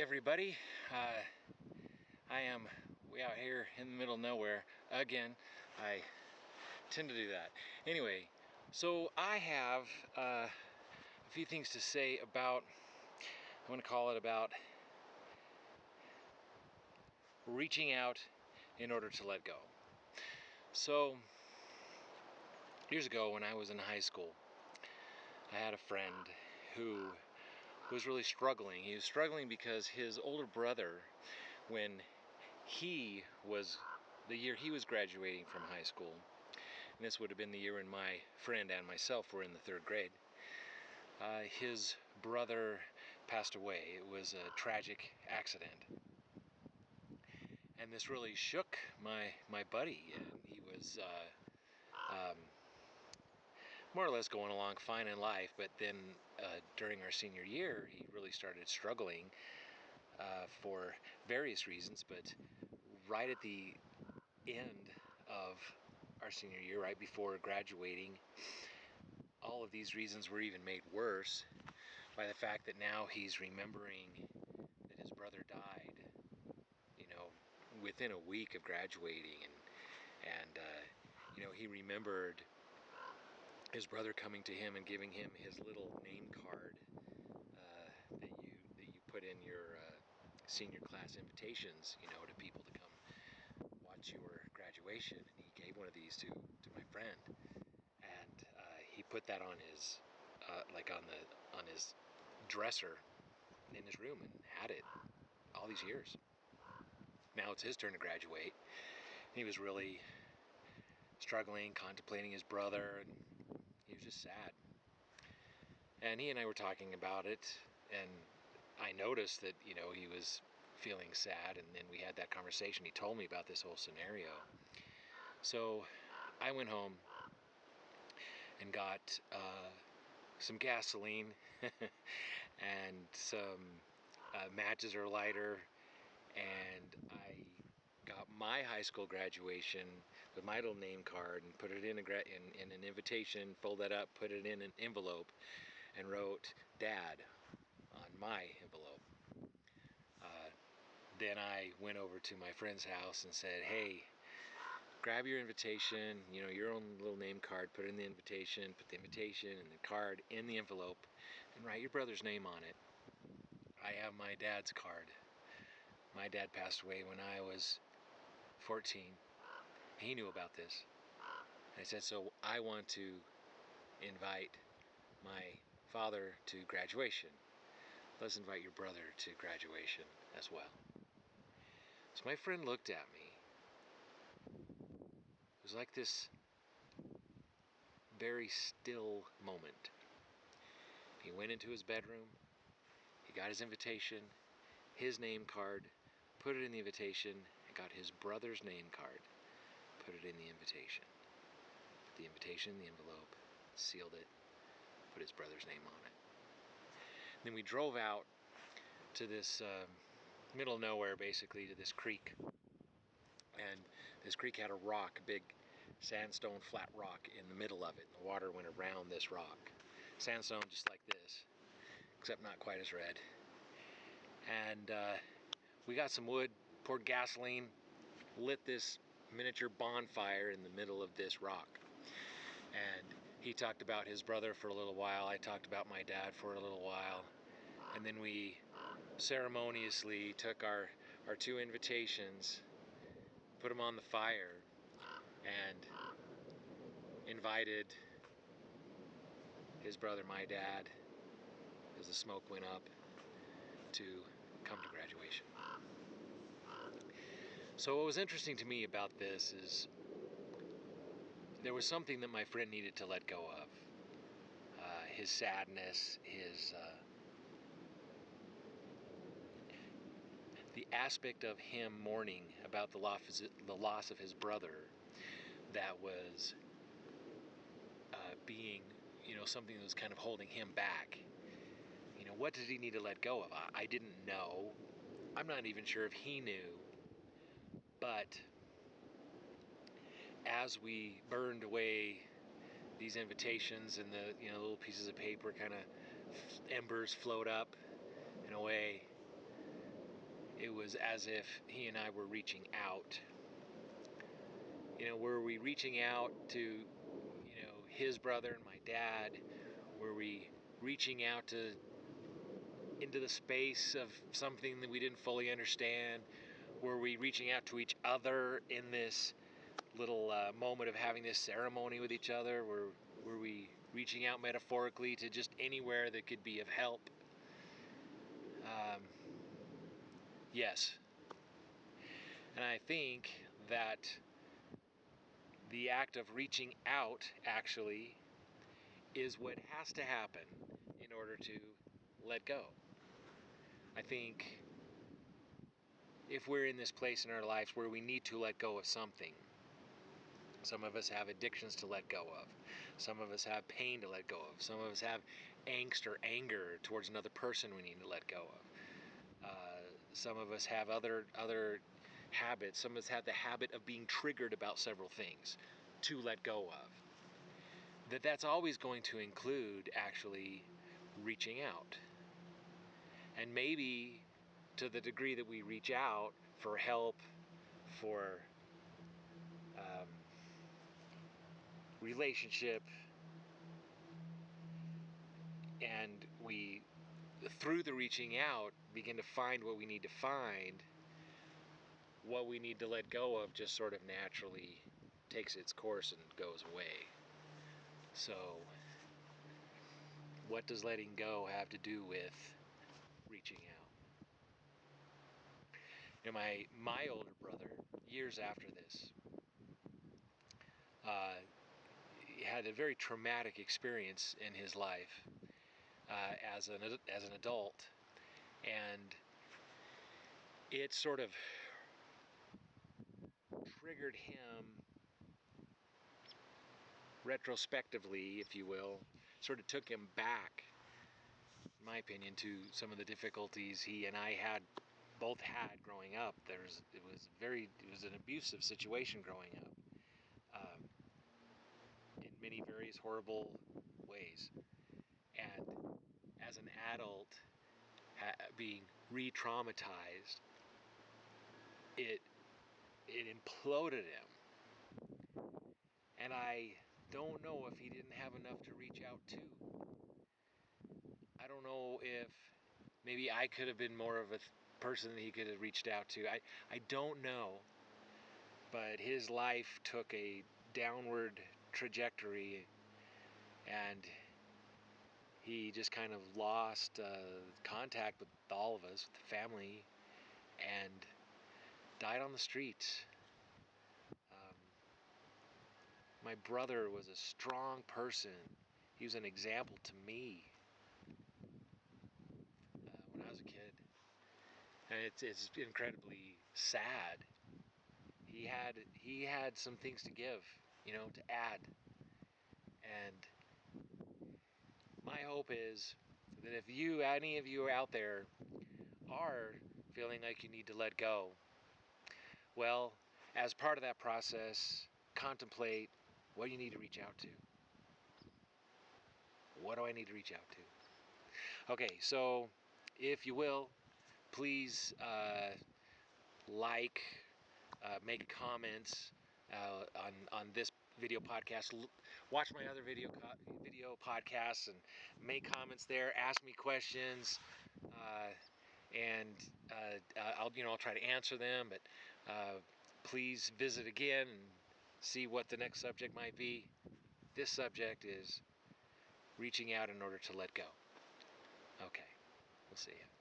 everybody, I am way out here in the middle of nowhere again. I tend to do that. Anyway, so I have a few things to say about, I'm going to call it about reaching out in order to let go. So, years ago when I was in high school, I had a friend who was really struggling. He was struggling because his older brother, when the year he was graduating from high school, and this would have been the year when my friend and myself were in the 3rd grade, his brother passed away. It was a tragic accident. And this really shook my buddy. And he was more or less going along fine in life, but then during our senior year, he really started struggling for various reasons. But right at the end of our senior year, right before graduating, all of these reasons were even made worse by the fact that now he's remembering that his brother died, within a week of graduating, and he remembered his brother coming to him and giving him his little name card that you put in your senior class invitations, to people to come watch your graduation. And he gave one of these to my friend, and he put that on his on his dresser in his room and had it all these years. Now it's his turn to graduate. He was really struggling, contemplating his brother, and he was just sad. And he and I were talking about it, and I noticed that, he was feeling sad, and then we had that conversation. He told me about this whole scenario. So I went home and got some gasoline and some matches or lighter, and I got my high school graduation with my little name card and put it in an invitation, fold that up, put it in an envelope, and wrote "Dad" on my envelope. Then I went over to my friend's house and said, "Hey, grab your invitation, your own little name card, put it in the invitation, put the invitation and the card in the envelope, and write your brother's name on it. I have my dad's card. My dad passed away when I was 14. He knew about this." And I said, "So I want to invite my father to graduation. Let's invite your brother to graduation as well." So my friend looked at me. It was like this very still moment. He went into his bedroom. He got his invitation, his name card, put it in the invitation, and got his brother's name card, put it in the invitation. Put the invitation in the envelope, sealed it, put his brother's name on it. Then we drove out to this middle of nowhere, basically, to this creek. And this creek had a rock, a big sandstone flat rock in the middle of it. And the water went around this rock. Sandstone just like this, except not quite as red. And we got some wood, poured gasoline, lit this miniature bonfire in the middle of this rock. And he talked about his brother for a little while. I talked about my dad for a little while. And then we ceremoniously took our 2 invitations, put them on the fire, and invited his brother, my dad, as the smoke went up, to come to graduation. So what was interesting to me about this is there was something that my friend needed to let go of. His sadness, the aspect of him mourning about the loss of his brother that was being, something that was kind of holding him back. What did he need to let go of? I didn't know. I'm not even sure if he knew. But as we burned away these invitations and the little pieces of paper, kind of embers float up and away, it was as if he and I were reaching out. Were we reaching out to, his brother and my dad? Were we reaching out into the space of something that we didn't fully understand? Were we reaching out to each other in this little moment of having this ceremony with each other? Were we reaching out metaphorically to just anywhere that could be of help? Yes. And I think that the act of reaching out actually is what has to happen in order to let go. I think if we're in this place in our lives where we need to let go of something, some of us have addictions to let go of. Some of us have pain to let go of. Some of us have angst or anger towards another person we need to let go of. Some of us have other habits. Some of us have the habit of being triggered about several things to let go of. That's always going to include actually reaching out. And maybe to the degree that we reach out for help, for relationship, and we, through the reaching out, begin to find what we need to find, what we need to let go of just sort of naturally takes its course and goes away. So, what does letting go have to do with reaching out? My older brother, years after this, had a very traumatic experience in his life as an adult, and it sort of triggered him retrospectively, if you will, sort of took him back, in my opinion, to some of the difficulties he and I both had growing up. It was an abusive situation growing up, in many various horrible ways. And as an adult, being re-traumatized, it imploded him. And I don't know if he didn't have enough to reach out to. I don't know if maybe I could have been more of a person that he could have reached out to. I don't know. But his life took a downward trajectory, and he just kind of lost contact with all of us, with the family, and died on the streets. My brother was a strong person. He was an example to me when I was a kid. And it's incredibly sad. He had some things to give, to add. And my hope is that if any of you out there are feeling like you need to let go, well, as part of that process, contemplate what you need to reach out to. What do I need to reach out to? Okay, so if you will, please make comments on this video podcast. Watch my other video podcasts and make comments there. Ask me questions, and I'll try to answer them. But please visit again and see what the next subject might be. This subject is reaching out in order to let go. Okay, we'll see you.